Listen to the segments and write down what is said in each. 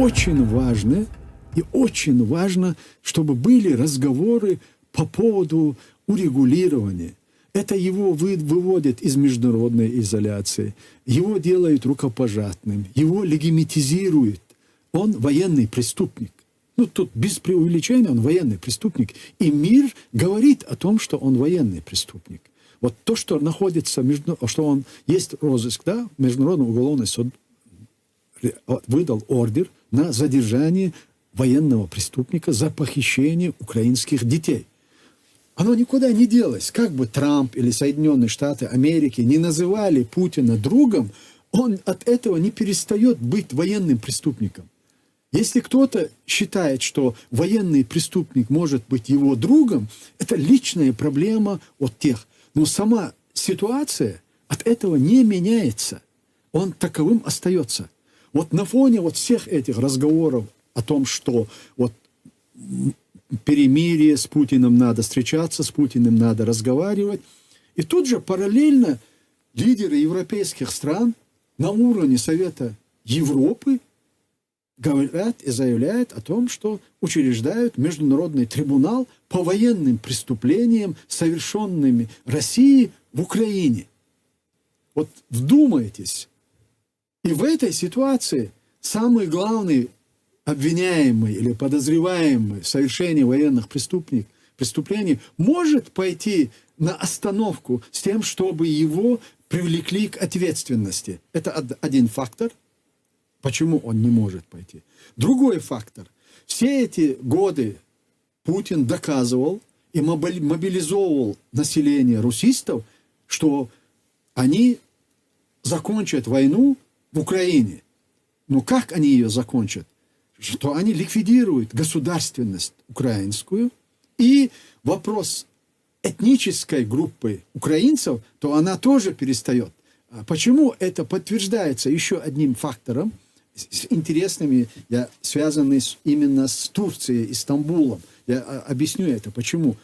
очень важно, и очень важно, чтобы были разговоры по поводу урегулирования. Это его выводит из международной изоляции, его делают рукопожатным, его легитимизирует. Он военный преступник. Ну, тут без преувеличения он военный преступник. И мир говорит о том, что он военный преступник. Вот то, что находится, что он есть розыск, да, Международный уголовный суд выдал ордер на задержание военного преступника за похищение украинских детей. Оно никуда не делось. Как бы Трамп или Соединенные Штаты Америки не называли Путина другом, он от этого не перестает быть военным преступником. Если кто-то считает, что военный преступник может быть его другом, это личная проблема от тех. Но сама ситуация от этого не меняется. Он таковым остается. Вот на фоне вот всех этих разговоров о том, что вот перемирие с Путиным надо встречаться, с Путиным надо разговаривать. И тут же параллельно лидеры европейских стран на уровне Совета Европы говорят и заявляют о том, что учреждают международный трибунал по военным преступлениям, совершенными Россией в Украине. Вот вдумайтесь. И в этой ситуации самый главный обвиняемый или подозреваемый в совершении военных преступлений может пойти на остановку с тем, чтобы его привлекли к ответственности. Это один фактор. Почему он не может пойти? Другой фактор. Все эти годы Путин доказывал и мобилизовывал население русистов, что они закончат войну в Украине. Но как они ее закончат? Что они ликвидируют государственность украинскую, и вопрос этнической группы украинцев, то она тоже перестает. Почему это подтверждается еще одним фактором, с интересными, связанными именно с Турцией и Стамбулом. Я объясню это, почему.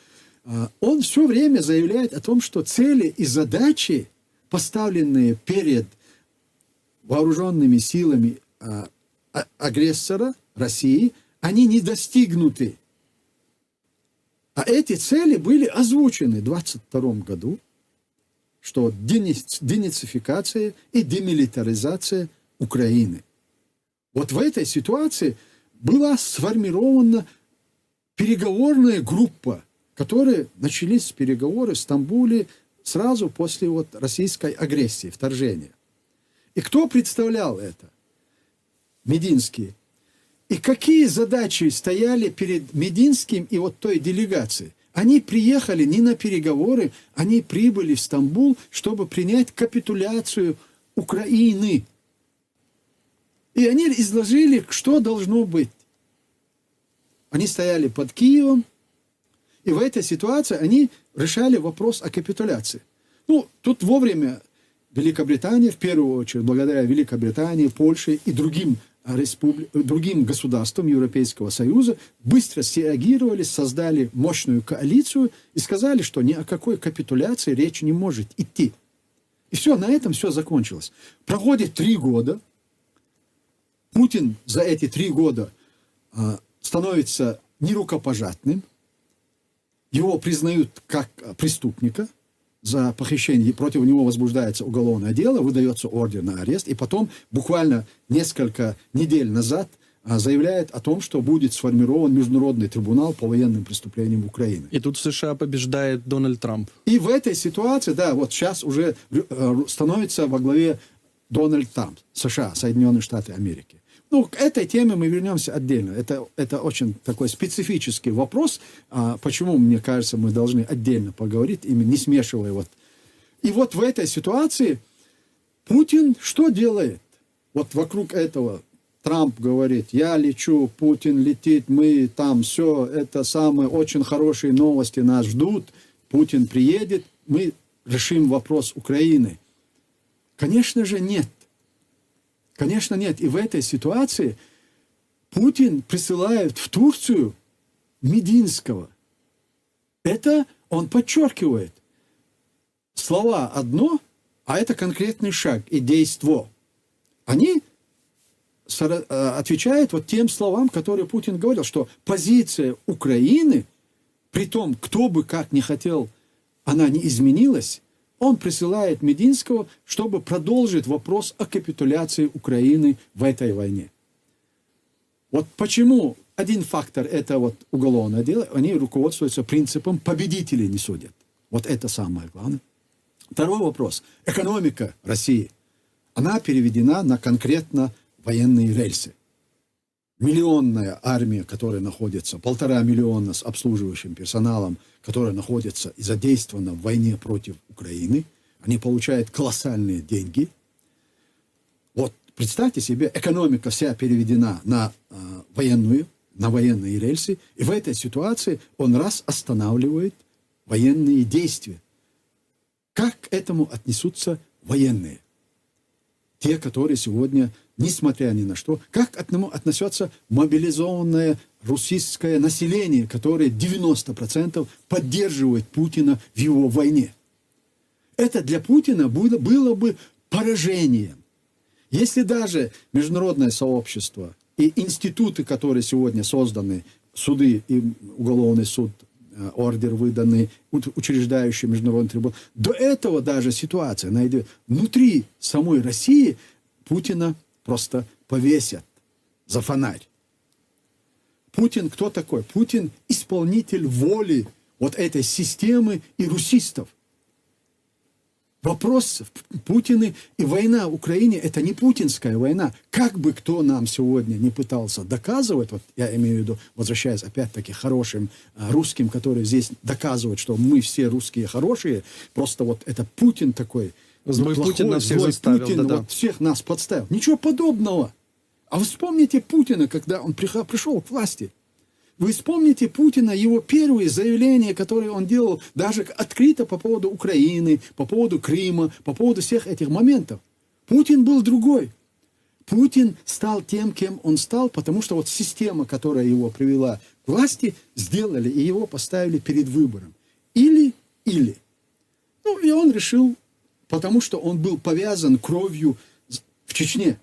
Он все время заявляет о том, что цели и задачи, поставленные перед вооруженными силами агрессора России, они не достигнуты. А эти цели были озвучены в 1922 году, что денацификация и демилитаризация Украины. Вот в этой ситуации была сформирована переговорная группа, которые начались переговоры в Стамбуле сразу после вот российской агрессии, вторжения. И кто представлял это? Мединский. И какие задачи стояли перед Мединским и вот той делегацией? Они приехали не на переговоры, они прибыли в Стамбул, чтобы принять капитуляцию Украины. И они изложили, что должно быть. Они стояли под Киевом, и в этой ситуации они решали вопрос о капитуляции. Ну, тут вовремя Великобритания, в первую очередь, благодаря Великобритании, Польше и другим государствам Европейского Союза, быстро среагировали, создали мощную коалицию и сказали, что ни о какой капитуляции речи не может идти. И все, на этом все закончилось. Проходит 3 года. Путин за эти 3 года становится нерукопожатным. Его признают как преступника за похищение. Против него возбуждается уголовное дело, выдается ордер на арест. И потом, буквально несколько недель назад, заявляет о том, что будет сформирован международный трибунал по военным преступлениям Украины. И тут в США побеждает Дональд Трамп. И в этой ситуации, да, вот сейчас уже становится во главе Дональд Трамп, США, Соединенные Штаты Америки. Ну, к этой теме мы вернемся отдельно. Это очень такой специфический вопрос. Почему, мне кажется, мы должны отдельно поговорить, именно не смешивая вот. И вот в этой ситуации Путин что делает? Вот вокруг этого Трамп говорит: я лечу, Путин летит, мы там все, это самые очень хорошие новости нас ждут. Путин приедет, мы решим вопрос Украины. Конечно же, нет. Конечно, нет. И в этой ситуации Путин присылает в Турцию Мединского. Это он подчеркивает. Слова одно, а это конкретный шаг и действо. Они отвечает вот тем словам, которые Путин говорил, что позиция Украины, при том, кто бы как ни хотел, она не изменилась. Он присылает Мединского, чтобы продолжить вопрос о капитуляции Украины в этой войне. Вот почему один фактор – это вот уголовное дело, они руководствуются принципом «победителей не судят». Вот это самое главное. Второй вопрос. Экономика России. Она переведена на конкретно военные рельсы. Миллионная армия, которая находится, 1,5 миллиона с обслуживающим персоналом, которая находится и задействована в войне против Украины, они получают колоссальные деньги. Вот представьте себе, экономика вся переведена на военные рельсы, и в этой ситуации он раз останавливает военные действия. Как к этому отнесутся военные? Те, которые сегодня, несмотря ни на что, как к этому отнесется мобилизованное российское население, которое 90% поддерживает Путина в его войне. Это для Путина было бы поражением. Если даже международное сообщество и институты, которые сегодня созданы, суды и уголовный суд, ордер выданный, учреждающий международный трибунал, до этого даже ситуация внутри самой России Путина просто повесят за фонарь. Путин кто такой? Путин исполнитель воли вот этой системы и русистов. Вопрос Путина и война в Украине – это не путинская война. Как бы кто нам сегодня не пытался доказывать, вот я имею в виду, возвращаясь опять-таки хорошим русским, которые здесь доказывают, что мы все русские хорошие, просто вот это Путин такой, злой плохой, Путин нас всех злой заставил, Путин да-да. вот всех нас подставил. Ничего подобного. А вы вспомните Путина, когда он пришел к власти. Вы вспомните Путина, его первые заявления, которые он делал даже открыто по поводу Украины, по поводу Крыма, по поводу всех этих моментов. Путин был другой. Путин стал тем, кем он стал, потому что вот система, которая его привела к власти, сделали и его поставили перед выбором. Или. Ну, и он решил, потому что он был повязан кровью в Чечне.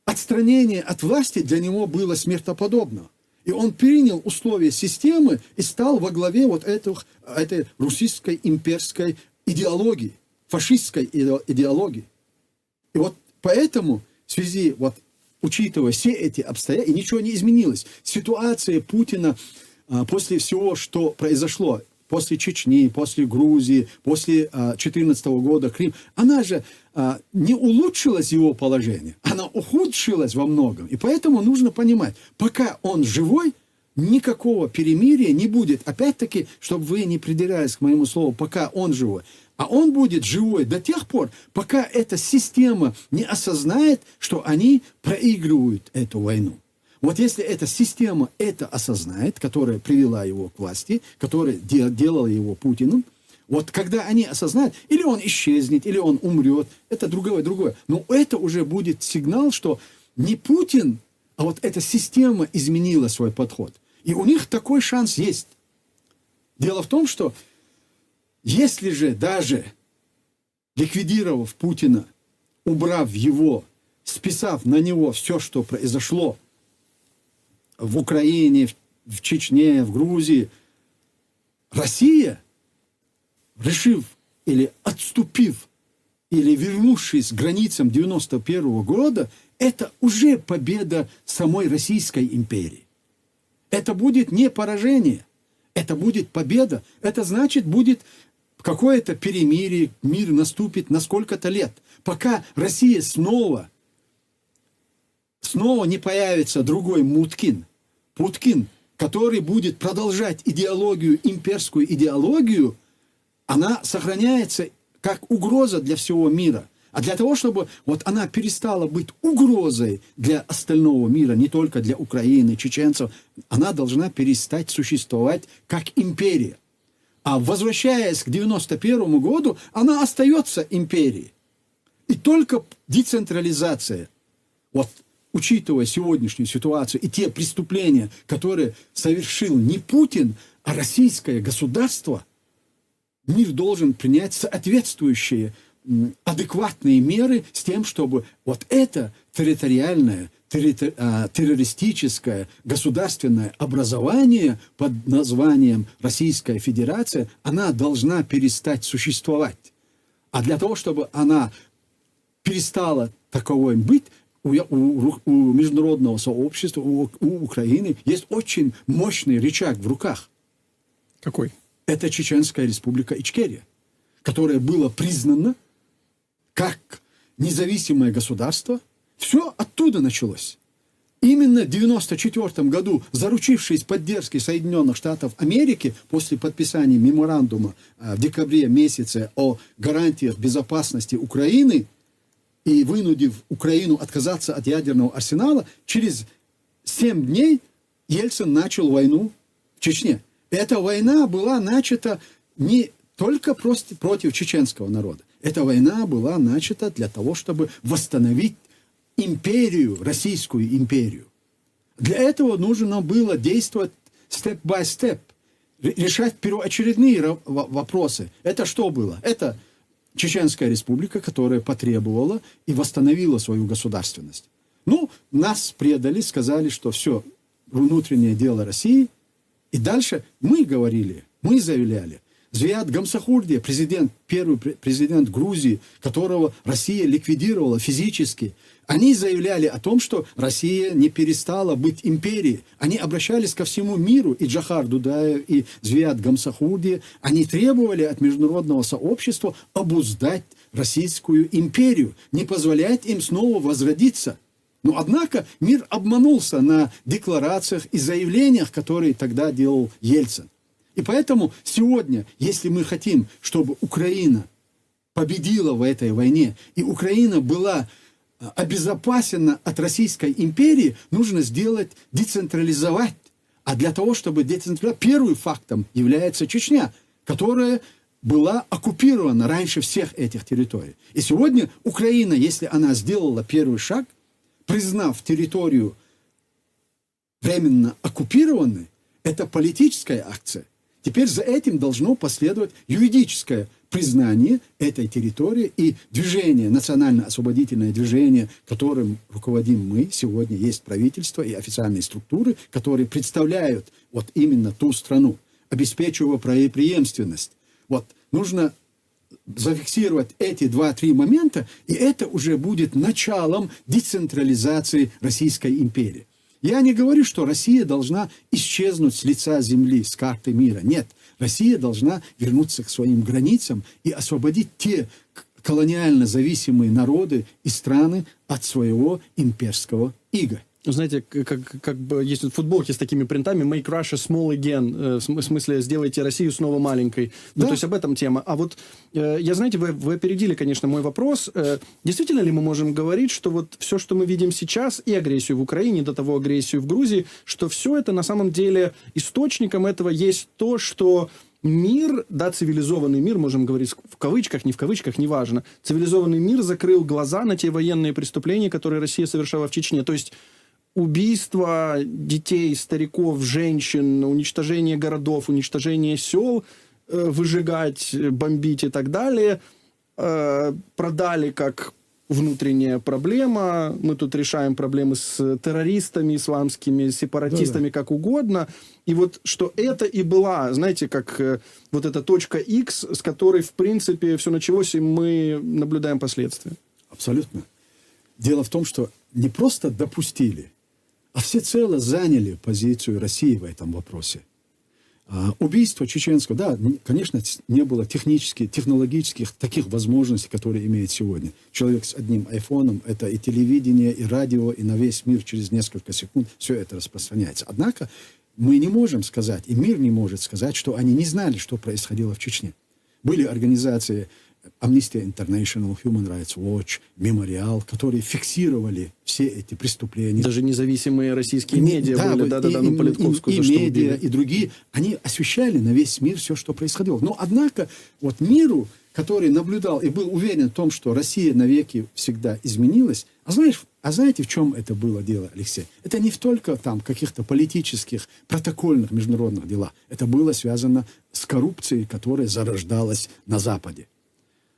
Отстранение от власти для него было смертоподобно. И он принял условия системы и стал во главе вот этой российской имперской идеологии, фашистской идеологии. И вот поэтому в связи, вот, учитывая все эти обстоятельства, ничего не изменилось. Ситуация Путина после всего, что произошло, после Чечни, после Грузии, после 2014 года Крым, она же не улучшилось его положение, она ухудшилась во многом. И поэтому нужно понимать, пока он живой, никакого перемирия не будет. Опять-таки, чтобы вы не придирались к моему слову, пока он живой. А он будет живой до тех пор, пока эта система не осознает, что они проигрывают эту войну. Вот если эта система это осознает, которая привела его к власти, которая делала его Путиным, вот когда они осознают, или он исчезнет, или он умрет, это другое. Но это уже будет сигнал, что не Путин, а вот эта система изменила свой подход. И у них такой шанс есть. Дело в том, что если же даже ликвидировав Путина, убрав его, списав на него все, что произошло в Украине, в Чечне, в Грузии, Россия, решив или отступив, или вернувшись к границам 91 года, это уже победа самой Российской империи. Это будет не поражение, это будет победа. Это значит, будет какое-то перемирие, мир наступит на сколько-то лет, пока Россия снова не появится другой Путкин, который будет продолжать идеологию, имперскую идеологию, она сохраняется как угроза для всего мира. А для того, чтобы вот она перестала быть угрозой для остального мира, не только для Украины, чеченцев, она должна перестать существовать как империя. А возвращаясь к 91 году, она остается империей. И только децентрализация, вот учитывая сегодняшнюю ситуацию и те преступления, которые совершил не Путин, а российское государство, мир должен принять соответствующие адекватные меры с тем, чтобы вот это территориальное, террористическое государственное образование под названием Российская Федерация, она должна перестать существовать. А для того, чтобы она перестала таковой быть, у международного сообщества, у Украины есть очень мощный рычаг в руках. Какой? Это Чеченская Республика Ичкерия, которая была признана как независимое государство. Все оттуда началось. Именно в 1994 году, заручившись поддержкой Соединенных Штатов Америки после подписания меморандума в декабре месяце о гарантиях безопасности Украины и вынудив Украину отказаться от ядерного арсенала, через 7 дней Ельцин начал войну в Чечне. Эта война была начата не только против чеченского народа. Эта война была начата для того, чтобы восстановить империю, Российскую империю. Для этого нужно было действовать степ-бай-степ, решать первоочередные вопросы. Это что было? Это Чеченская Республика, которая потребовала и восстановила свою государственность. Ну, нас предали, сказали, что все, внутреннее дело России. И дальше мы говорили, мы заявляли. Зиад Гамсахурди, первый президент Грузии, которого Россия ликвидировала физически, они заявляли о том, что Россия не перестала быть империей. Они обращались ко всему миру, и Джохар Дудаев, и Зиад Гамсахурди. Они требовали от международного сообщества обуздать Российскую империю, не позволять им снова возродиться. Но, однако, мир обманулся на декларациях и заявлениях, которые тогда делал Ельцин. И поэтому сегодня, если мы хотим, чтобы Украина победила в этой войне, и Украина была обезопасена от Российской империи, нужно децентрализовать. А для того, чтобы децентрализовать, первым фактом является Чечня, которая была оккупирована раньше всех этих территорий. И сегодня Украина, если она сделала первый шаг, признав территорию временно оккупированной, это политическая акция. Теперь за этим должно последовать юридическое признание этой территории и движение, национально-освободительное движение, которым руководим мы. Сегодня есть правительство и официальные структуры, которые представляют вот именно ту страну, обеспечивая преемственность. Вот нужно зафиксировать эти 2-3 момента, и это уже будет началом децентрализации Российской империи. Я не говорю, что Россия должна исчезнуть с лица земли, с карты мира. Нет, Россия должна вернуться к своим границам и освободить те колониально зависимые народы и страны от своего имперского ига. Знаете, как бы есть вот футболки с такими принтами «Make Russia small again», в смысле «Сделайте Россию снова маленькой». Да? Ну, то есть об этом тема. А вот, знаете, вы опередили, конечно, мой вопрос. Действительно ли мы можем говорить, что вот все, что мы видим сейчас, и агрессию в Украине, до того агрессию в Грузии, что все это на самом деле источником этого есть то, что мир, да, цивилизованный мир, можем говорить в кавычках, не в кавычках, неважно, цивилизованный мир закрыл глаза на те военные преступления, которые Россия совершала в Чечне. То есть убийство детей, стариков, женщин, уничтожение городов, уничтожение сел, выжигать, бомбить и так далее, продали как внутренняя проблема. Мы тут решаем проблемы с террористами исламскими, сепаратистами, как угодно. И вот что это и была, знаете, как вот эта точка X, с которой, в принципе, все началось, и мы наблюдаем последствия. Абсолютно. Дело в том, что не просто допустили, а всецело заняли позицию России в этом вопросе. Убийство чеченского, да, конечно, не было технологических таких возможностей, которые имеет сегодня. Человек с одним айфоном, это и телевидение, и радио, и на весь мир через несколько секунд все это распространяется. Однако мы не можем сказать, и мир не может сказать, что они не знали, что происходило в Чечне. Были организации Amnesty International, Human Rights Watch, Мемориал, которые фиксировали все эти преступления. Даже независимые российские медиа были, на Политковскую и медиа, и другие, они освещали на весь мир все, что происходило. Но, однако, вот миру, который наблюдал и был уверен в том, что Россия навеки всегда изменилась, а знаете, в чем это было дело, Алексей? Это не только там каких-то политических, протокольных международных делах. Это было связано с коррупцией, которая зарождалась на Западе.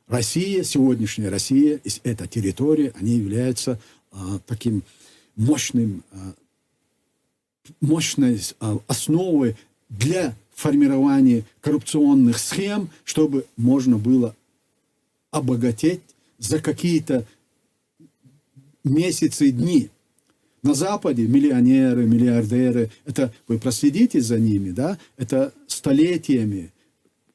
Россия, сегодняшняя Россия, эта территория, они являются таким мощной основой для формирования коррупционных схем, чтобы можно было обогатеть за какие-то месяцы и дни. На Западе миллионеры, миллиардеры, это вы проследите за ними, да, это столетиями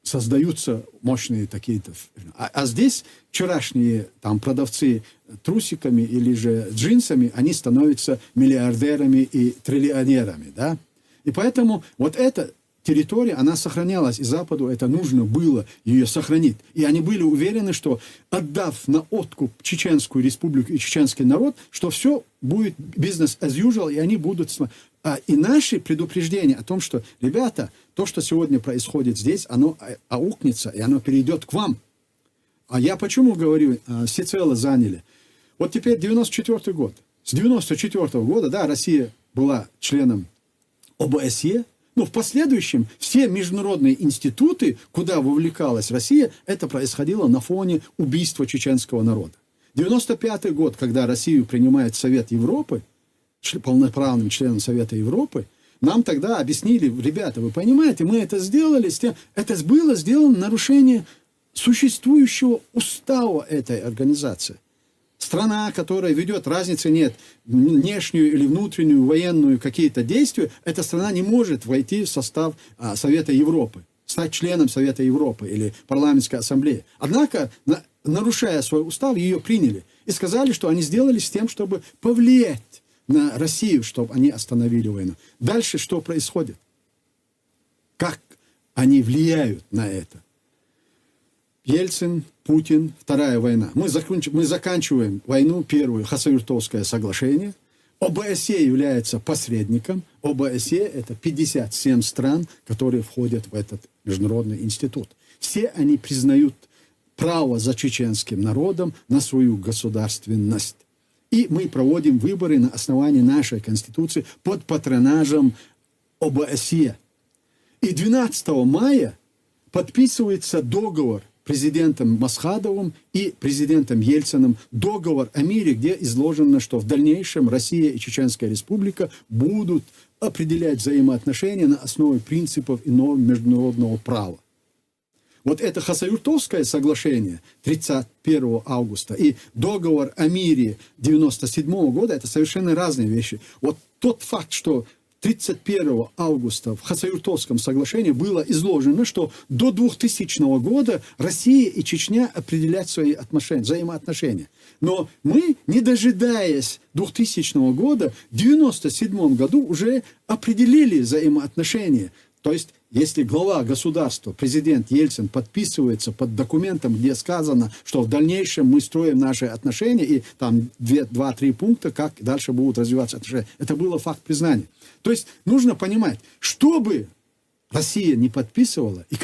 создаются мощные такие-то. А здесь вчерашние там продавцы трусиками или же джинсами, они становятся миллиардерами и триллионерами, да. И поэтому вот эта территория, она сохранялась, и Западу это нужно было ее сохранить. И они были уверены, что отдав на откуп Чеченскую республику и чеченский народ, что все будет business as usual, и они будут... И наши предупреждения о том, что, ребята, то, что сегодня происходит здесь, оно аукнется, и оно перейдет к вам. А я почему говорю, всецело заняли? Вот теперь 94 год. С 94 года, да, Россия была членом ОБСЕ, но в последующем все международные институты, куда вовлекалась Россия, это происходило на фоне убийства чеченского народа. 95 год, когда Россию принимает Совет Европы, полноправным членом Совета Европы, нам тогда объяснили, ребята, вы понимаете, мы это сделали, это было сделано нарушение существующего устава этой организации. Страна, которая ведет, разницы нет, внешнюю или внутреннюю военную какие-то действия, эта страна не может войти в состав Совета Европы, стать членом Совета Европы или парламентской ассамблеи. Однако, нарушая свой устав, ее приняли и сказали, что они сделали с тем, чтобы повлиять на Россию, чтобы они остановили войну. Дальше что происходит? Как они влияют на это? Ельцин, Путин, Вторая война. Мы заканчиваем войну, первую, Хасавюртовское соглашение. ОБСЕ является посредником. ОБСЕ – это 57 стран, которые входят в этот международный институт. Все они признают право за чеченским народом на свою государственность. И мы проводим выборы на основании нашей Конституции под патронажем ОБСЕ. И 12 мая подписывается договор президентом Масхадовым и президентом Ельциным, договор о мире, где изложено, что в дальнейшем Россия и Чеченская Республика будут определять взаимоотношения на основе принципов и норм международного права. Вот это Хасавюртовское соглашение 31 августа и договор о мире 97 года – это совершенно разные вещи. Вот тот факт, что 31 августа в Хасавюртовском соглашении было изложено, что до 2000 года Россия и Чечня определят свои взаимоотношения. Но мы, не дожидаясь 2000 года, в 1997 году уже определили взаимоотношения. То есть, если глава государства, президент Ельцин, подписывается под документом, где сказано, что в дальнейшем мы строим наши отношения, и там 2-3 пункта, как дальше будут развиваться отношения, это было факт признания. То есть, нужно понимать, чтобы Россия не подписывала, и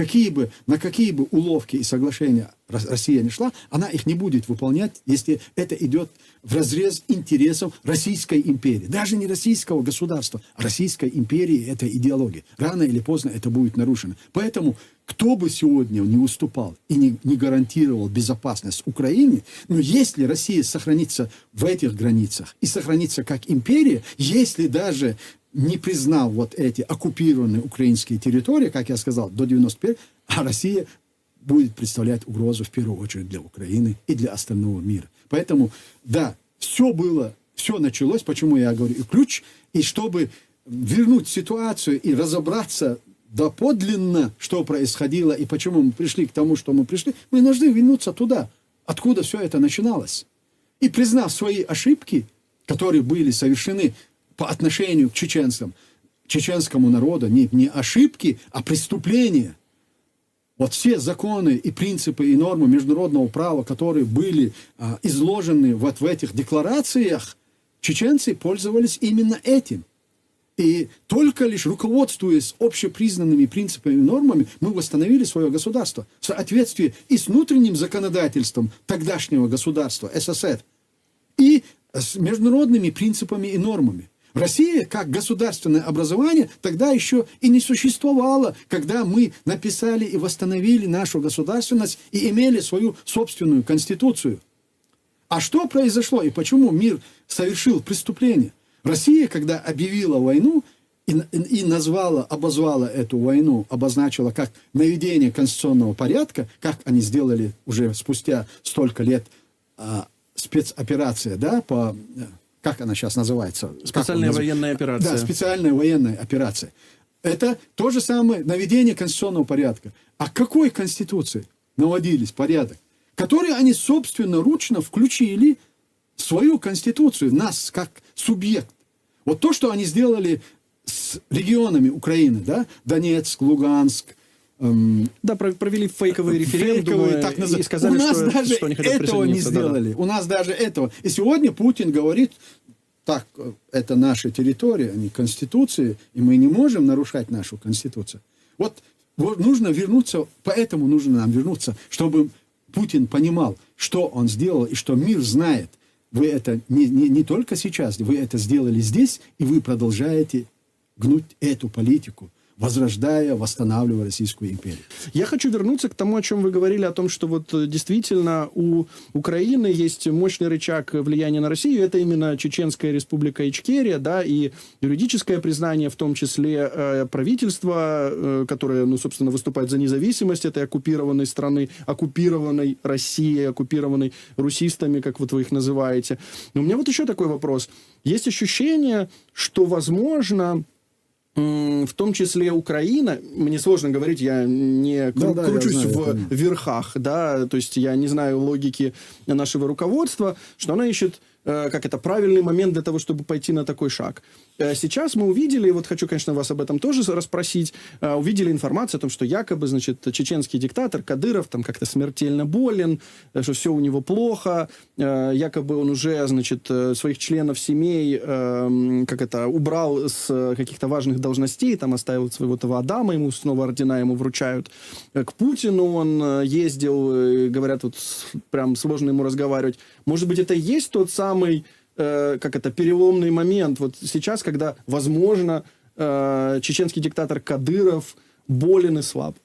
на какие бы уловки и соглашения Россия не шла, она их не будет выполнять, если это идет вразрез интересов Российской империи. Даже не российского государства, а Российской империи этой идеологии. Рано или поздно это будет нарушено. Поэтому, кто бы сегодня не выступал и не гарантировал безопасность Украине, но если Россия сохранится в этих границах и сохранится как империя, если даже не признав вот эти оккупированные украинские территории, как я сказал, до 91, а Россия будет представлять угрозу в первую очередь для Украины и для остального мира. Поэтому, да, все началось, почему я говорю, и ключ, и чтобы вернуть ситуацию и разобраться доподлинно, что происходило и почему мы пришли к тому, что мы пришли, мы должны вернуться туда, откуда все это начиналось. И признав свои ошибки, которые были совершены по отношению к чеченскому народу, не ошибки, а преступления. Вот все законы и принципы и нормы международного права, которые были изложены вот в этих декларациях, чеченцы пользовались именно этим. И только лишь руководствуясь общепризнанными принципами и нормами, мы восстановили свое государство в соответствии и с внутренним законодательством тогдашнего государства СССР, и с международными принципами и нормами. Россия, как государственное образование, тогда еще и не существовало, когда мы написали и восстановили нашу государственность и имели свою собственную конституцию. А что произошло и почему мир совершил преступление? Россия, когда объявила войну и обозвала эту войну, обозначила как наведение конституционного порядка, как они сделали уже спустя столько лет спецоперация, да, по... Как она сейчас называется? Специальная военная операция. Да, специальная военная операция. Это то же самое наведение конституционного порядка. А какой конституции наводились порядок? Который они собственноручно включили в свою конституцию, нас как субъект. Вот то, что они сделали с регионами Украины, да, Донецк, Луганск, да, провели фейковые референдумы так и сказали, у нас что, даже что они хотят этого не присоединиться. сделали. У нас даже этого. И сегодня Путин говорит, так, это наша территория, а не конституция, и мы не можем нарушать нашу конституцию. Вот нужно вернуться, поэтому нужно нам вернуться, чтобы Путин понимал, что он сделал и что мир знает. Вы это не только сейчас, вы это сделали здесь, и вы продолжаете гнуть эту политику, возрождая, восстанавливая Российскую империю. Я хочу вернуться к тому, о чем вы говорили, о том, что вот действительно у Украины есть мощный рычаг влияния на Россию. Это именно Чеченская республика Ичкерия, да, и юридическое признание, в том числе правительства, которое, ну, собственно, выступает за независимость этой оккупированной страны, оккупированной Россией, оккупированной русистами, как вот вы их называете. Но у меня вот еще такой вопрос. Есть ощущение, что, возможно, в том числе Украина, мне сложно говорить, я не кручусь в верхах, да, то есть я не знаю логики нашего руководства, что она ищет, как это, правильный момент для того, чтобы пойти на такой шаг. Сейчас мы увидели, вот хочу, конечно, вас об этом тоже расспросить, увидели информацию о том, что якобы, значит, чеченский диктатор Кадыров там как-то смертельно болен, что все у него плохо, якобы он уже, значит, своих членов семей, как это, убрал с каких-то важных должностей, там оставил своего того Адама, ему снова ордена ему вручают. К Путину он ездил, говорят, вот прям сложно ему разговаривать. Может быть, это и есть тот самый, как это, переломный момент вот сейчас, когда, возможно, чеченский диктатор Кадыров болен и слаб?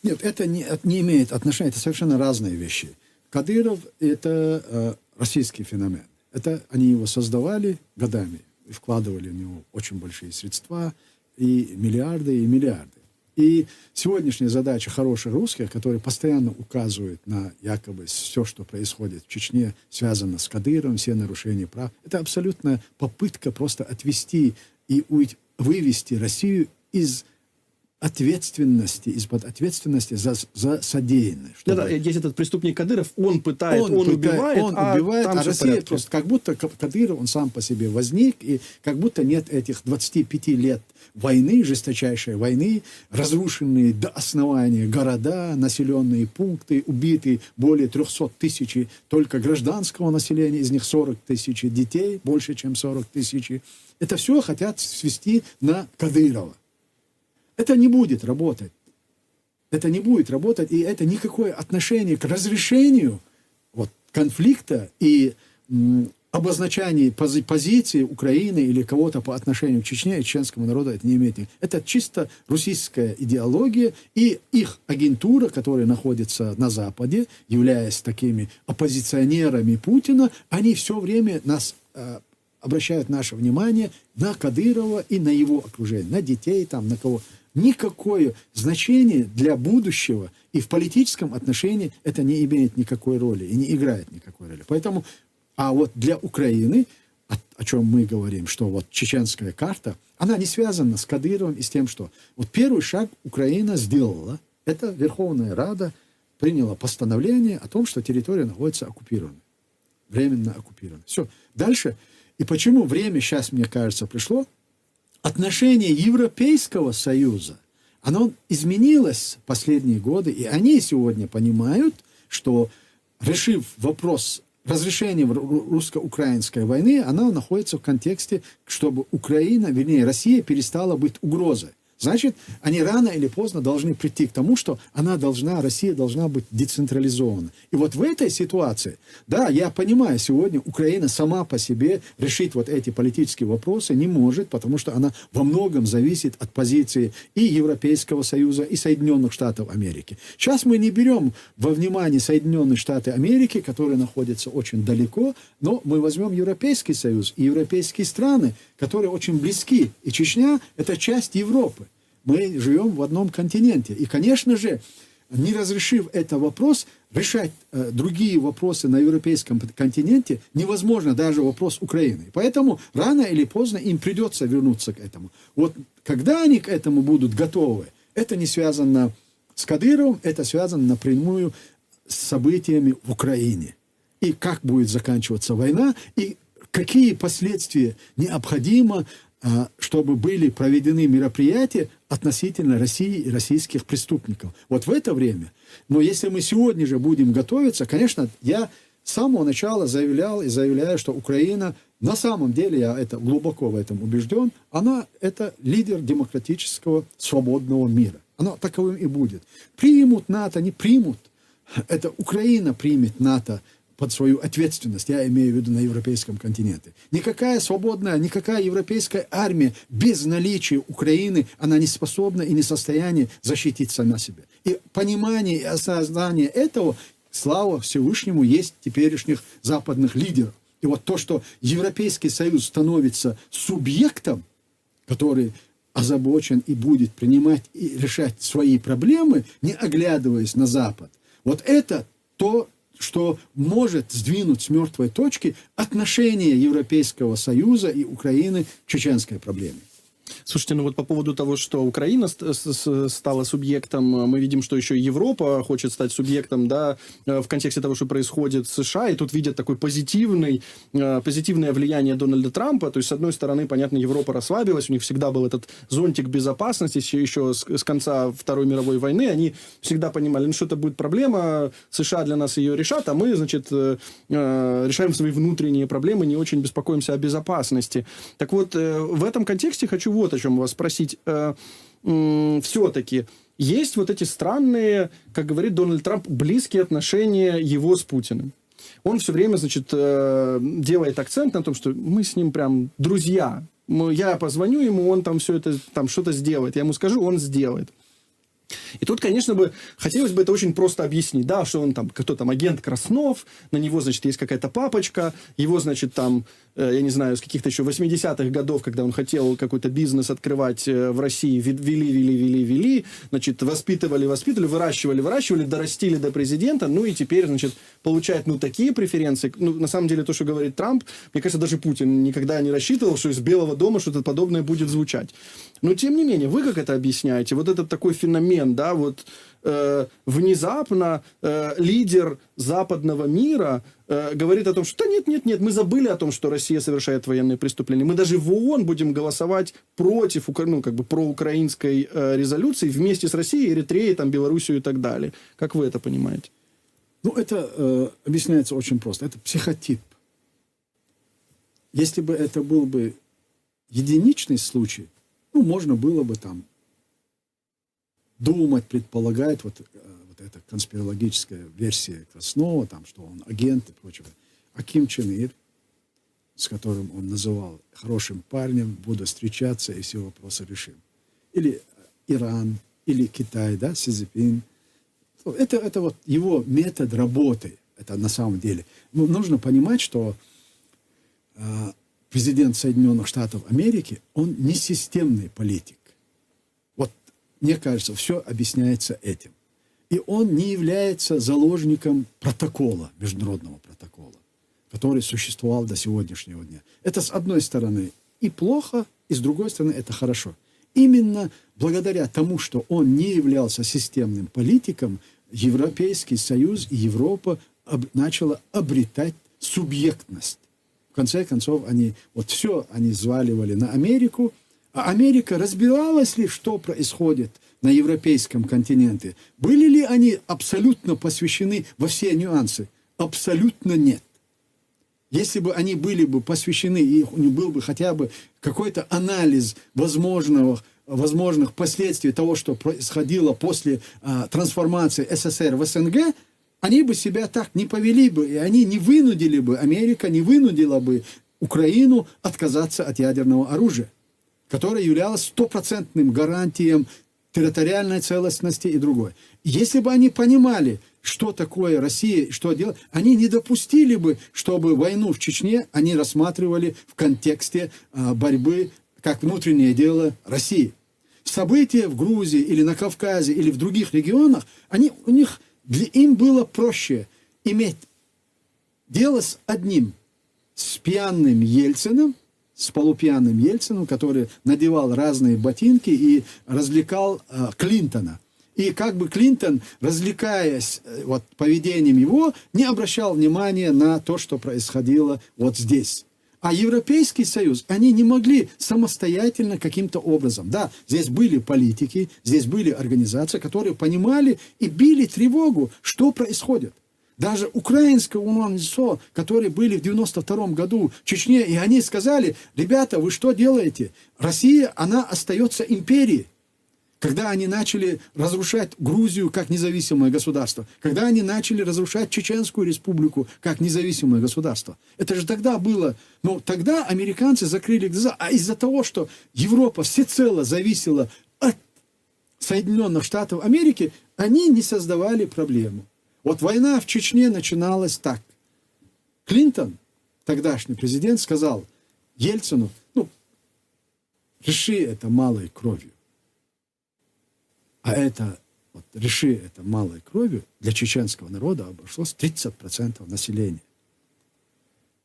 Нет, это не имеет отношения, это совершенно разные вещи. Кадыров – это российский феномен. Это они его создавали годами, и вкладывали в него очень большие средства, и миллиарды, и миллиарды. И сегодняшняя задача хороших русских, которые постоянно указывают на якобы все, что происходит в Чечне, связано с Кадыровым, все нарушения прав, это абсолютная попытка просто отвести и вывести Россию из-под ответственности за содеянное. Да, есть этот преступник Кадыров, он убивает, а Россия просто как будто Кадыров, он сам по себе возник, и как будто нет этих 25 лет войны, жесточайшей войны, разрушенные до основания города, населенные пункты, убиты более 300 тысяч только гражданского населения, из них 40 тысяч детей, больше, чем 40 тысяч. Это все хотят свести на Кадырова. Это не будет работать. Это не будет работать, и это никакое отношение к разрешению вот, конфликта и обозначению позиции Украины или кого-то по отношению к Чечне и чеченскому народу это не имеет. Это чисто российская идеология, и их агентура, которая находится на Западе, являясь такими оппозиционерами Путина, они все время обращают наше внимание на Кадырова и на его окружение, на детей, там, на кого. Никакое значение для будущего и в политическом отношении это не имеет никакой роли и не играет никакой роли. Поэтому, а вот для Украины, о чем мы говорим, что вот чеченская карта, она не связана с Кадыровым и с тем, что вот первый шаг Украина сделала, это Верховная Рада приняла постановление о том, что территория находится оккупированной, временно оккупированной. Все. Дальше, и почему время сейчас, мне кажется, пришло, отношение Европейского Союза, оно изменилось в последние годы, и они сегодня понимают, что, решив вопрос разрешения русско-украинской войны, она находится в контексте, чтобы Украина, вернее, Россия перестала быть угрозой значит, они рано или поздно должны прийти к тому, что Россия должна быть децентрализована. И вот в этой ситуации, да, я понимаю, сегодня Украина сама по себе решить вот эти политические вопросы не может, потому что она во многом зависит от позиции и Европейского Союза, и Соединенных Штатов Америки. Сейчас мы не берем во внимание Соединенные Штаты Америки, которые находятся очень далеко, но мы возьмем Европейский Союз и европейские страны, которые очень близки. И Чечня – это часть Европы. Мы живем в одном континенте. И, конечно же, не разрешив этот вопрос, решать другие вопросы на европейском континенте невозможно, даже вопрос Украины. Поэтому рано или поздно им придется вернуться к этому. Вот когда они к этому будут готовы, это не связано с Кадыровым, это связано напрямую с событиями в Украине. И как будет заканчиваться война, и какие последствия необходимо, чтобы были проведены мероприятия относительно России и российских преступников. Вот в это время. Но если мы сегодня же будем готовиться, конечно, я с самого начала заявлял и заявляю, что Украина, на самом деле, я глубоко в этом убежден, она это лидер демократического свободного мира. Она таковым и будет. Примут НАТО, не примут. Это Украина примет НАТО под свою ответственность, я имею в виду на европейском континенте. Никакая свободная, никакая европейская армия без наличия Украины, она не способна и не в состоянии защитить сама себя. И понимание и осознание этого, слава Всевышнему, есть теперешних западных лидеров. И вот то, что Европейский Союз становится субъектом, который озабочен и будет принимать и решать свои проблемы, не оглядываясь на Запад, вот это то, что может сдвинуть с мертвой точки отношения Европейского Союза и Украины к чеченской проблеме. Слушайте, ну вот по поводу того, что Украина стала субъектом, мы видим, что еще и Европа хочет стать субъектом, да, в контексте того, что происходит в США, и тут видят такое позитивное влияние Дональда Трампа. То есть, с одной стороны, понятно, Европа расслабилась, у них всегда был этот зонтик безопасности, еще с конца Второй мировой войны, они всегда понимали, ну что это будет проблема, США для нас ее решат, а мы, значит, решаем свои внутренние проблемы, не очень беспокоимся о безопасности. Так вот, в этом контексте хочу вот о чем вас спросить. Все-таки есть вот эти странные, как говорит Дональд Трамп, близкие отношения его с Путиным. Он все время, значит, делает акцент на том, что мы с ним прям друзья. Я позвоню ему, он там все это, там что-то сделает. Я ему скажу, он сделает. И тут, конечно, хотелось бы это очень просто объяснить, да, что он там, кто там, агент Краснов, на него, значит, есть какая-то папочка, его, значит, там, я не знаю, с каких-то еще 80-х годов, когда он хотел какой-то бизнес открывать в России, вели, значит, воспитывали, выращивали, дорастили до президента, ну и теперь, значит, получает, ну, такие преференции. Ну, на самом деле, то, что говорит Трамп, мне кажется, даже Путин никогда не рассчитывал, что из Белого дома что-то подобное будет звучать. Но, тем не менее, вы как это объясняете? Вот этот такой феномен, да, вот внезапно лидер западного мира говорит о том, что да нет, мы забыли о том, что Россия совершает военные преступления. Мы даже в ООН будем голосовать против, ну, как бы проукраинской резолюции вместе с Россией, Эритреей, там, Белоруссией и так далее. Как вы это понимаете? Ну, это объясняется очень просто. Это психотип. Если бы это был бы единичный случай, ну, можно было бы там думать, предполагать, вот эта конспирологическая версия Краснова, там, что он агент и прочее. А Ким Чен Ир, с которым он называл хорошим парнем, буду встречаться и все вопросы решим. Или Иран, или Китай, да, Си Цзиньпин. Это вот его метод работы. Это на самом деле. Ну, нужно понимать, что президент Соединенных Штатов Америки, он не системный политик. Вот, мне кажется, все объясняется этим. И он не является заложником протокола, международного протокола, который существовал до сегодняшнего дня. Это, с одной стороны, и плохо, и с другой стороны, это хорошо. Именно благодаря тому, что он не являлся системным политиком, Европейский Союз и Европа начала обретать субъектность. В конце концов, они взваливали на Америку, а Америка разбиралась ли, что происходит на европейском континенте? Были ли они абсолютно посвящены во все нюансы? Абсолютно нет. Если бы они были бы посвящены, и у них был бы хотя бы какой-то анализ возможного возможных последствий того, что происходило после трансформации СССР в СНГ, они бы себя так не повели бы, и они не вынудили бы, Америка не вынудила бы Украину отказаться от ядерного оружия, которое являлось стопроцентным гарантием территориальной целостности и другое. Если бы они понимали, что такое Россия, что делать, они не допустили бы, чтобы войну в Чечне они рассматривали в контексте борьбы как внутреннее дело России. События в Грузии или на Кавказе или в других регионах, им было проще иметь дело с одним, с пьяным Ельциным, с полупьяным Ельциным, который надевал разные ботинки и развлекал Клинтона. И как бы Клинтон, развлекаясь поведением его, не обращал внимания на то, что происходило вот здесь. А Европейский Союз, они не могли самостоятельно каким-то образом. Да, здесь были политики, здесь были организации, которые понимали и били тревогу, что происходит. Даже украинское УНРСО, которые были в 92 году в Чечне, и они сказали: ребята, вы что делаете? Россия, она остается империей. Когда они начали разрушать Грузию как независимое государство, когда они начали разрушать Чеченскую республику как независимое государство. Это же тогда было. Но тогда американцы закрыли глаза. А из-за того, что Европа всецело зависела от Соединенных Штатов Америки, они не создавали проблему. Вот война в Чечне начиналась так. Клинтон, тогдашний президент, сказал Ельцину: реши это малой кровью. А это, реши это малой кровью, для чеченского народа обошлось 30% населения.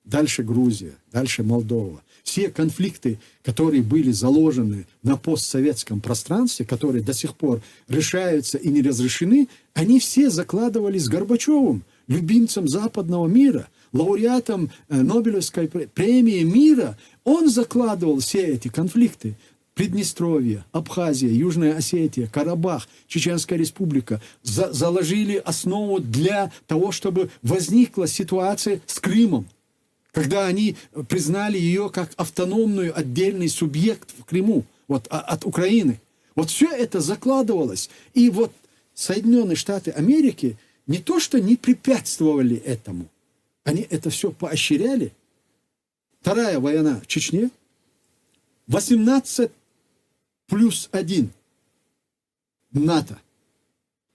Дальше Грузия, дальше Молдова. Все конфликты, которые были заложены на постсоветском пространстве, которые до сих пор решаются и не разрешены, они все закладывались Горбачевым, любимцем западного мира, лауреатом Нобелевской премии мира. Он закладывал все эти конфликты. Приднестровье, Абхазия, Южная Осетия, Карабах, Чеченская республика заложили основу для того, чтобы возникла ситуация с Крымом, когда они признали ее как автономную отдельный субъект в Крыму, от Украины. Все это закладывалось. И Соединенные Штаты Америки не то что не препятствовали этому, они это все поощряли. Вторая война в Чечне, 18+1 НАТО.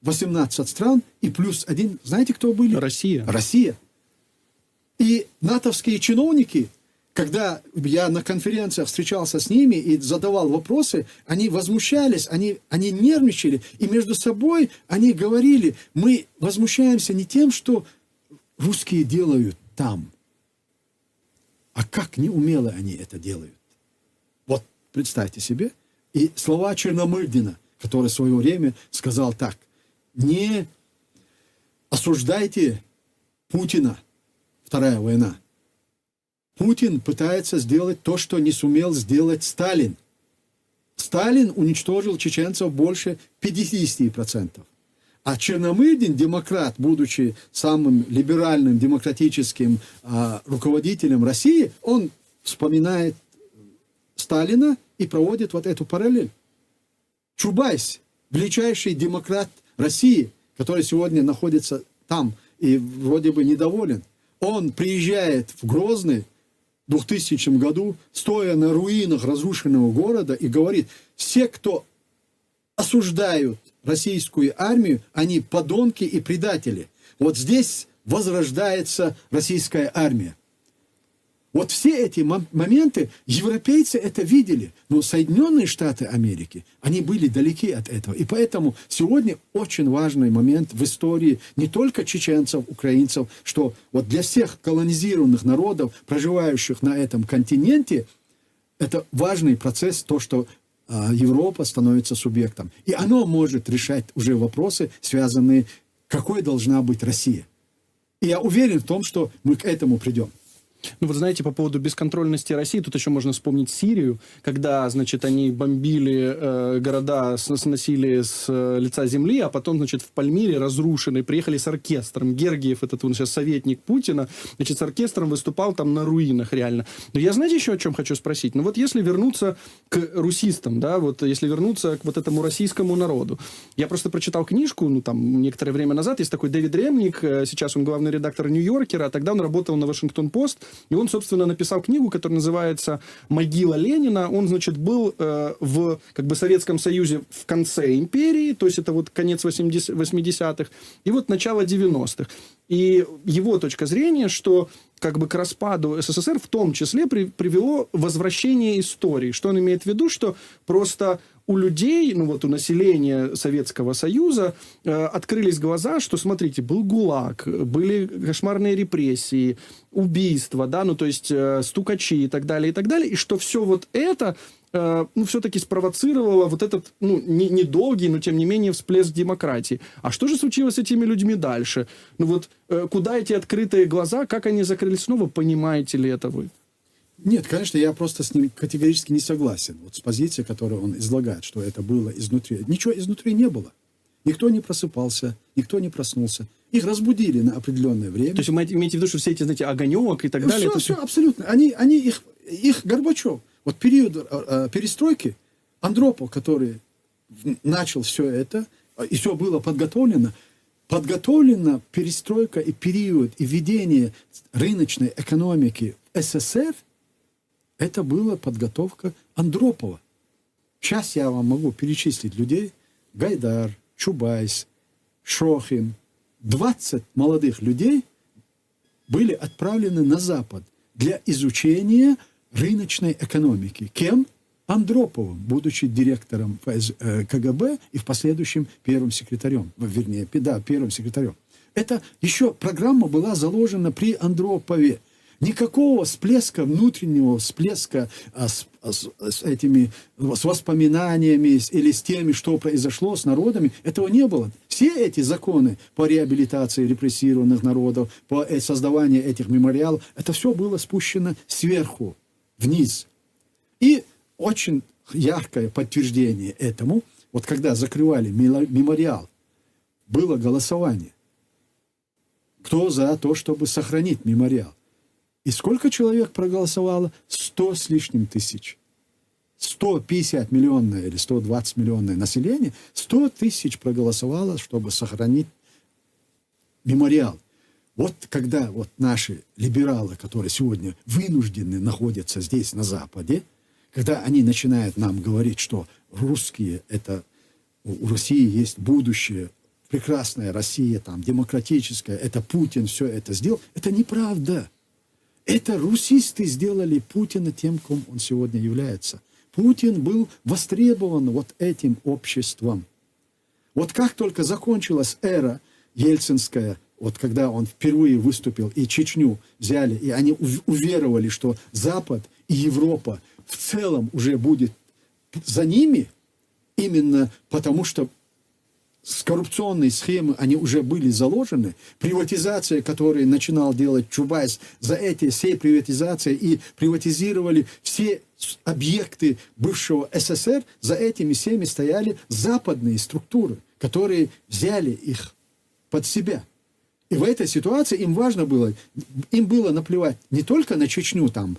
18 стран и +1. Знаете, кто были? Россия. И натовские чиновники, когда я на конференциях встречался с ними и задавал вопросы, они возмущались, они нервничали. И между собой они говорили: мы возмущаемся не тем, что русские делают там, а как неумело они это делают. Представьте себе. И слова Черномырдина, который в свое время сказал так: не осуждайте Путина, Вторая война. Путин пытается сделать то, что не сумел сделать Сталин. Сталин уничтожил чеченцев больше 50%. А Черномырдин, демократ, будучи самым либеральным демократическим руководителем России, он вспоминает Сталина и проводит эту параллель. Чубайс, величайший демократ России, который сегодня находится там и вроде бы недоволен, он приезжает в Грозный в 2000 году, стоя на руинах разрушенного города, и говорит: все, кто осуждают российскую армию, они подонки и предатели. Здесь возрождается российская армия. Все эти моменты, европейцы это видели, но Соединенные Штаты Америки, они были далеки от этого. И поэтому сегодня очень важный момент в истории не только чеченцев, украинцев, что для всех колонизированных народов, проживающих на этом континенте, это важный процесс, то, что Европа становится субъектом. И оно может решать уже вопросы, связанные, какой должна быть Россия. И я уверен в том, что мы к этому придем. Ну вот знаете, по поводу бесконтрольности России, тут еще можно вспомнить Сирию, когда, значит, они бомбили города, сносили с лица земли, а потом, значит, в Пальмире разрушенные приехали с оркестром. Гергиев, этот он сейчас советник Путина, значит, с оркестром выступал там на руинах реально. Но я, знаете, еще о чем хочу спросить? Ну вот если вернуться к русистам, да, вот если вернуться к вот этому российскому народу. Я просто прочитал книжку, ну там, некоторое время назад, есть такой Дэвид Ремник, сейчас он главный редактор Нью-Йоркера, а тогда он работал на Вашингтон-Пост. И он, собственно, написал книгу, которая называется «Могила Ленина». Он, значит, был в как бы Советском Союзе в конце империи, то есть это вот конец 80-х, и вот начало 90-х. И его точка зрения, что как бы к распаду СССР в том числе привело возвращение истории. Что он имеет в виду? Что просто у людей, ну вот у населения Советского Союза открылись глаза, что, смотрите, был ГУЛАГ, были кошмарные репрессии, убийства, да, ну то есть стукачи и так далее, и что все вот это ну, все-таки спровоцировало вот этот, ну, недолгий, но тем не менее всплеск демократии. А что же случилось с этими людьми дальше? Ну вот куда эти открытые глаза, как они закрылись снова, понимаете ли это вы? Нет, конечно, я просто с ним категорически не согласен. Вот с позицией, которую он излагает, что это было изнутри. Ничего изнутри не было. Никто не просыпался, никто не проснулся. Их разбудили на определенное время. То есть вы имеете в виду, что все эти, знаете, огонек и так далее? Все, абсолютно. Их Горбачев, вот период перестройки, Андропов, который начал все это, и все было подготовлена перестройка и период, и введение рыночной экономики в СССР, это была подготовка Андропова. Сейчас я вам могу перечислить людей: Гайдар, Чубайс, Шохин. 20 молодых людей были отправлены на Запад для изучения рыночной экономики. Кем? Андроповым, будучи директором КГБ и в последующем первым секретарем. Вернее, да, первым секретарем. Это еще программа была заложена при Андропове. Никакого внутреннего всплеска с воспоминаниями или с теми, что произошло с народами, этого не было. Все эти законы по реабилитации репрессированных народов, по создаванию этих мемориалов, это все было спущено сверху, вниз. И очень яркое подтверждение этому, вот когда закрывали мемориал, было голосование. Кто за то, чтобы сохранить мемориал? И сколько человек проголосовало? 100 с лишним тысяч. 150 миллионное или 120 миллионное население, 100 тысяч проголосовало, чтобы сохранить мемориал. Вот когда вот наши либералы, которые сегодня вынуждены находятся здесь, на Западе, когда они начинают нам говорить, что русские, это у России есть будущее, прекрасная Россия, там, демократическая, это Путин все это сделал, это неправда. Это русисты сделали Путина тем, кем он сегодня является. Путин был востребован вот этим обществом. Вот как только закончилась эра ельцинская, вот когда он впервые выступил, и Чечню взяли, и они уверовали, что Запад и Европа в целом уже будет за ними, именно потому что с коррупционной схемы они уже были заложены. Приватизация, которую начинал делать Чубайс, за эти всей приватизации и приватизировали все объекты бывшего СССР, за этими всеми стояли западные структуры, которые взяли их под себя. И в этой ситуации им было наплевать не только на Чечню, там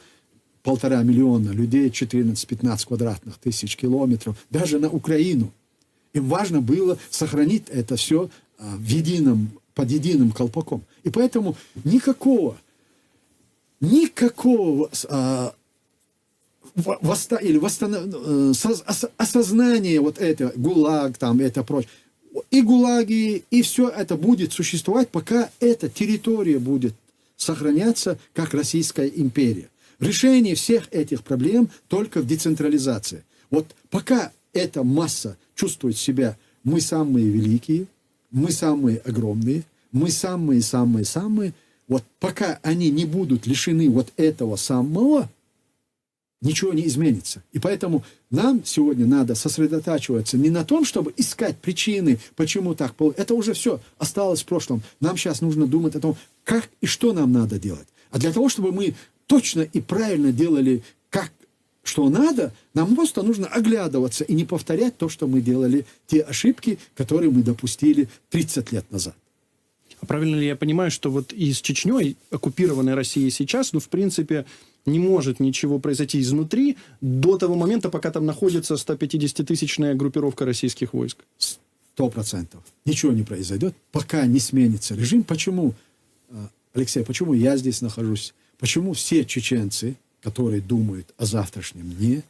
1,5 миллиона людей, 14-15 квадратных тысяч километров, даже на Украину. Им важно было сохранить это все под единым колпаком. И поэтому никакого осознания вот этого, ГУЛАГ, там, это прочее. И ГУЛАГи, и все это будет существовать, пока эта территория будет сохраняться как Российская империя. Решение всех этих проблем только в децентрализации. Вот пока эта масса чувствует себя, мы самые великие, мы самые огромные, мы самые-самые-самые, вот пока они не будут лишены вот этого самого, ничего не изменится. И поэтому нам сегодня надо сосредотачиваться не на том, чтобы искать причины, почему так. Это уже все осталось в прошлом. Нам сейчас нужно думать о том, как и что нам надо делать. А для того, чтобы мы точно и правильно делали, как, что надо, нам просто нужно оглядываться и не повторять то, что мы делали, те ошибки, которые мы допустили 30 лет назад. А правильно ли я понимаю, что вот и с Чечней, оккупированной Россией сейчас, ну, в принципе, не может ничего произойти изнутри до того момента, пока там находится 150-тысячная группировка российских войск? 100%. Ничего не произойдет, пока не сменится режим. Почему, Алексей, почему я здесь нахожусь? Почему все чеченцы, которые думают о завтрашнем дне,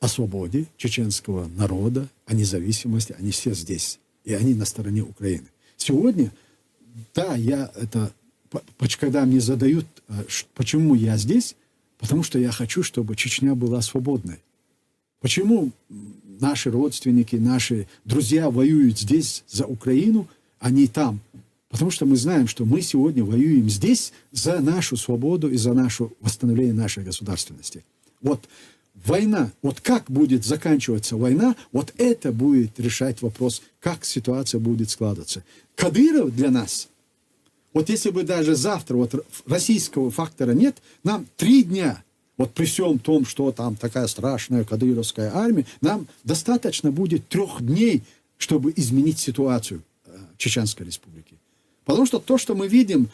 о свободе чеченского народа, о независимости, они все здесь. И они на стороне Украины. Сегодня, да, когда мне задают, почему я здесь, потому что я хочу, чтобы Чечня была свободной. Почему наши родственники, наши друзья воюют здесь за Украину, а не там? Потому что мы знаем, что мы сегодня воюем здесь за нашу свободу и за наше восстановление нашей государственности. Вот война, вот как будет заканчиваться война, вот это будет решать вопрос, как ситуация будет складываться. Кадыров для нас, вот если бы даже завтра вот российского фактора нет, нам 3 дня, вот при всем том, что там такая страшная кадыровская армия, нам достаточно будет 3 дней, чтобы изменить ситуацию в Чеченской республике. Потому что то, что мы видим,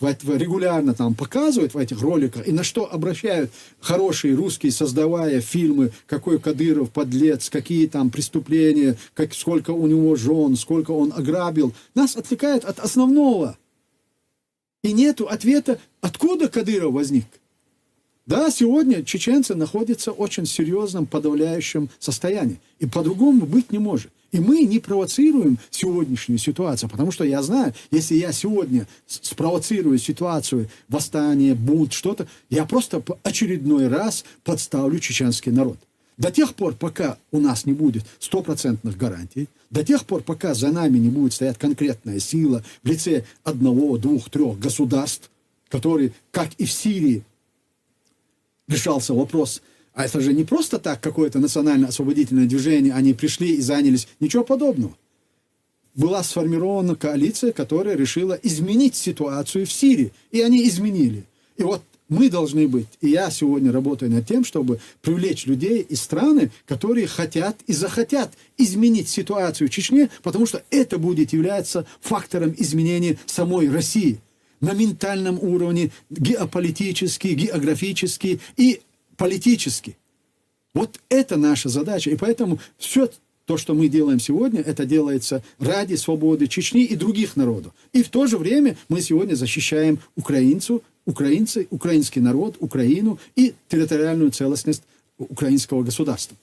регулярно там показывают в этих роликах, и на что обращают хорошие русские, создавая фильмы, какой Кадыров подлец, какие там преступления, сколько у него жен, сколько он ограбил, нас отвлекает от основного. И нету ответа, откуда Кадыров возник. Да, сегодня чеченцы находятся в очень серьезном подавляющем состоянии. И по-другому быть не может. И мы не провоцируем сегодняшнюю ситуацию, потому что я знаю, если я сегодня спровоцирую ситуацию, восстание, бунт, что-то, я просто очередной раз подставлю чеченский народ. До тех пор, пока у нас не будет 100% гарантий, до тех пор, пока за нами не будет стоять конкретная сила в лице 1, 2, 3 государств, которые, как и в Сирии, решался вопрос, а это же не просто так какое-то национально-освободительное движение, они пришли и занялись, ничего подобного. Была сформирована коалиция, которая решила изменить ситуацию в Сирии, и они изменили. И вот мы должны быть, и я сегодня работаю над тем, чтобы привлечь людей из страны, которые хотят и захотят изменить ситуацию в Чечне, потому что это будет являться фактором изменения самой России на ментальном уровне, геополитически, географически и политически. Вот это наша задача. И поэтому все то, что мы делаем сегодня, это делается ради свободы Чечни и других народов. И в то же время мы сегодня защищаем украинцев, украинский народ, Украину и территориальную целостность украинского государства.